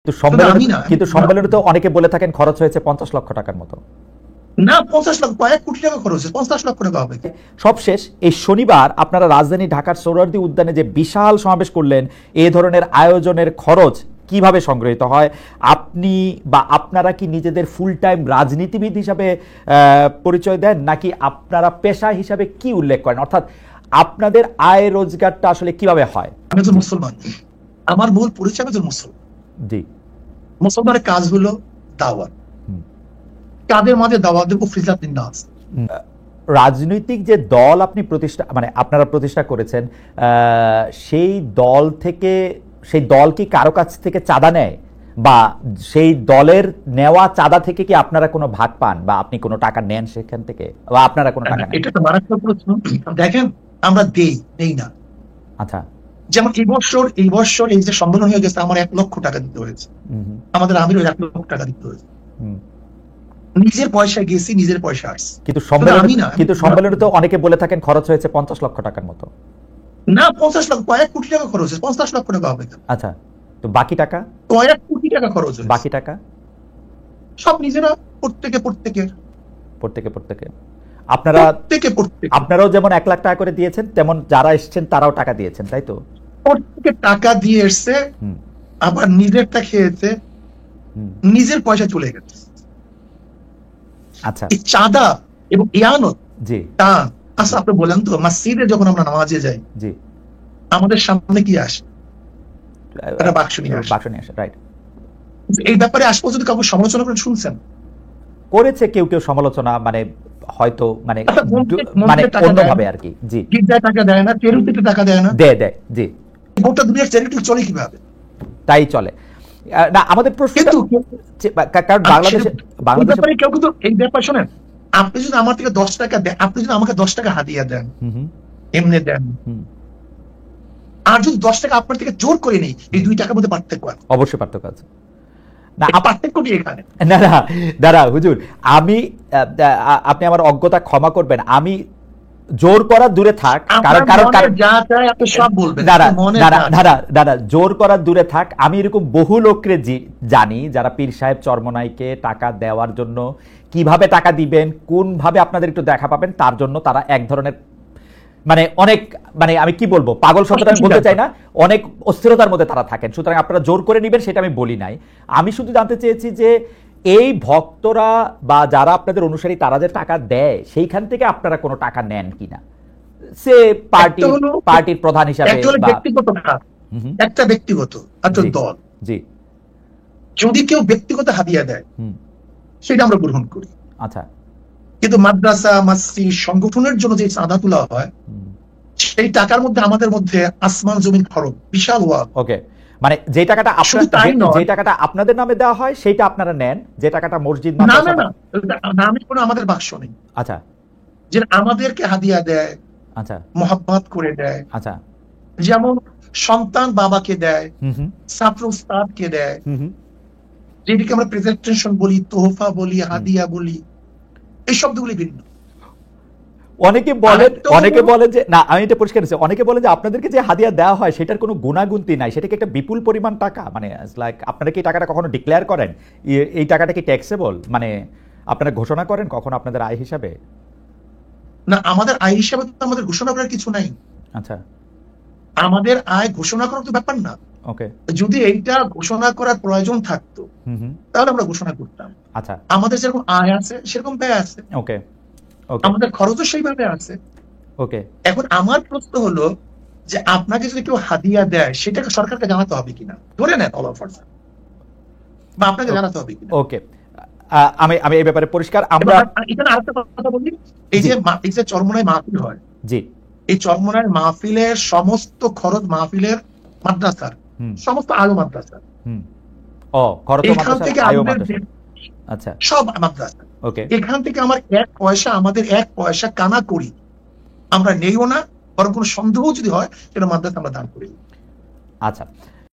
কিন্তু সম্মেলনে তো অনেকে বলে থাকেন খরচ হয়েছে 50 লক্ষ টাকার মতো। না, 50 লক্ষ, কয়েক কোটি টাকা খরচ হয়েছে, 50 লক্ষ টাকা হবে। সবশেষ এই শনিবার আপনারা রাজধানী ঢাকার সোহরাওয়ার্দী উদ্যানে যে বিশাল সমাবেশ করলেন, এই ধরনের আয়োজনের খরচ কিভাবে সংগৃহীত হয়? আপনি বা আপনারা কি নিজেদের ফুল টাইম রাজনীতিবিদ হিসাবে পরিচয় দেন, নাকি আপনারা পেশা হিসাবে কি উল্লেখ করেন? অর্থাৎ আপনাদের আয় রোজগারটা আসলে কিভাবে হয়? আমি একজন মুসলমান, আমার মূল পরিচয় একজন মুসলমান। জি, মুসলমানের কাজ হলো দাওয়াত। কাদের মাঝে দাওয়াত দেবো? ফিজাত নাস। রাজনৈতিক যে দল আপনি প্রতিষ্ঠা মানে আপনারা প্রতিষ্ঠা করেছেন, সেই দল থেকে সেই দল কি কারো কাছ থেকে চাঁদা নেয়, বা সেই দলের নেওয়া চাঁদা থেকে কি আপনারা কোনো ভাগ পান, বা আপনি কোনো টাকা নেন সেখান থেকে, বা আপনারা কোনো টাকা নেন? এটা তো মারাত্মক প্রশ্ন। দেখেন, আমরা দেই না। আচ্ছা, যেমন এই বছর এই যে সম্মেলন হয়ে গেছে, আমার 1 লক্ষ টাকা দিতে হয়েছে, আমাদের আমিরও 1 লক্ষ টাকা দিতে হয়েছে। নিজের পয়সা গেছি, নিজের পয়সা আসছে। কিন্তু সম্মেলনে তো অনেকে বলে থাকেন খরচ হয়েছে 50 লক্ষ টাকার মতো। না, 50 লক্ষ, কয়েক কোটি টাকা খরচ হয়েছে, 50 লক্ষ টাকা হবে। আচ্ছা, তো বাকি টাকা? কয়েক কোটি টাকা খরচ হয়েছে। বাকি টাকা সব নিজেরা, প্রত্যেকে আপনারাও যেমন 1 লাখ টাকা করে দিয়েছেন, তেমন যারা এসেছেন তারাও টাকা দিয়েছেন, তাই তো? প্রত্যেকে টাকা দিয়ে এসছে, আবার নিজেরটা খেয়েছে, নিজের পয়সা চলে গেছে। আচ্ছা, এই চাঁদা এবং ইয়ানত, জি, আচ্ছা আপনি বলেন তো, মসজিদে যখন আমরা নামাজে যাই, জি, আমাদের সামনে কি আসে? একটা বাক্স নিয়ে আসে, রাইট। এই ব্যাপারে আজ পর্যন্ত কাউকে সমালোচনা করে শুনছেন? করেছে কেউ সমালোচনা, মানে হয়তো মানে অন্যভাবে আর কি। জি, গির্জায় টাকা দেয় না, তেরুতিতে টাকা দেয় না, দেয়, জি। গোটা দুনিয়ার চ্যারিটি চলে কিভাবে? তাই চলে না। আমাদের প্রশ্ন, কারণ বাংলাদেশে কেউ কিন্তু এই ব্যাপার শোনেন, আপনি যদি আমার থেকে 10 টাকা দেন, আপনি যদি আমাকে 10 টাকা হাদিয়া দেন, এমনি দেন, আর যদি 10 টাকা আপনার থেকে জোর করে নেই, এই 2 টাকার মধ্যে পার্থক্য আছে। অবশ্যই পার্থক্য আছে। না, পার্থক্য কি এখানে? দাদা হুজুর, আপনি আমার অজ্ঞতা ক্ষমা করবেন। আমি জোর করা দূরে থাক, দাদা জোর করা দূরে থাক, আমি এরকম বহু লোককে জানি যারা পীর সাহেব চরমনাইকে টাকা দেওয়ার জন্য কিভাবে টাকা দিবেন, কোন ভাবে আপনাদের একটু দেখা পাবেন, তার জন্য তারা এক ধরনের অনেক আমি কি বলবো, পাগল শব্দটা আমি বলতে চাই না, অনেক অস্থিরতার মধ্যে তারা থাকেন। সুতরাং আপনারা জোর করে নেবেন সেটা আমি বলি নাই। আমি শুধু জানতে চেয়েছি যে এই ভক্তরা বা যারা আপনাদের অনুসারী তারা যে টাকা দেয়, সেইখান থেকে আপনারা কোনো টাকা নেন কিনা, সে পার্টির প্রধান হিসাবে, একটা ব্যক্তিগত দল, জি, যদি কেউ ব্যক্তিগত হাদিয়া দেয় সেটা আমরা গ্রহণ করি। আচ্ছা, কিন্তু মাদ্রাসা, মসজিদ, সংগঠনের জন্য যে চাঁদা তোলা হয়, সেই টাকার মধ্যে আমাদের মধ্যে আসমান জমিন খরচ, বিশাল ওয়াক। ওকে, যে টাকাটা আপনাদের নামে দেওয়া হয় সেটা আপনারা নেন, যে টাকাটা মসজিদ নামে কোনো আমাদের বাক্স নেই। আচ্ছা, যে আমাদেরকে হাদিয়া দেয়, আচ্ছা, মোহাব্বত করে দেয়। আচ্ছা, যেমন সন্তান বাবাকে দেয়, ছাত্র উস্তাদকে দেয়, যেটিকে আমরা প্রেজেন্টেশন বলি, তোহফা বলি, হাদিয়া বলি, এই শব্দগুলি ভিন্ন। অনেকে বলেন যে না, আমি এটা পরিষ্কার করেছি, অনেকে বলেন যে আপনাদেরকে যে হাদিয়া দেওয়া হয় সেটার কোনো গুণাগুনতি নাই, সেটাকে একটা বিপুল পরিমাণ টাকা, লাইক আপনারা কি টাকাটা কখনো ডিক্লেয়ার করেন? এই টাকাটা কি ট্যাক্সেবল, আপনারা ঘোষণা করেন কখনো আপনাদের আয় হিসাবে? না, আমাদের আয় হিসাবে তো আমাদের ঘোষণা করার কিছু নাই। আচ্ছা, আমাদের আয় ঘোষণা করার তো ব্যাপার না। ওকে, যদি এইটা ঘোষণা করার প্রয়োজন থাকতো তাহলে আমরা ঘোষণা করতাম। আচ্ছা, আমাদের যেরকম আয় আছে সেরকম ব্যয় আছে, ওকে, আমাদের খরচও সেইভাবে আছে। ওকে, এখন আমার প্রশ্ন হলো যে আপনাকে যদি কেউ হাদিয়া দেয় সেটাকে সরকারকে জানাতে হবে কিনা, ধরে নেন অল অফার, বা আপনাকে জানাতে হবে কিনা? ওকে, আমি এই ব্যাপারে পরিষ্কার। আমরা এখানে আরেকটা কথা বলি, এই যে চরমনাই মাহফিল হয়, জি, এই চরমনাই মাহফিলের সমস্ত খরচ, মাহফিলের মাদ্রাসার সমস্ত আলো মাদ্রাসা, এখান থেকে আচ্ছা, সব মাদ্রাসা, এখান থেকে আমাদের এক পয়সা কানা করি আমরা নেইও না, বরং কোনো সন্দেহ যদি হয় সেটা মাদ্রাসা আমরা দান করি। আচ্ছা।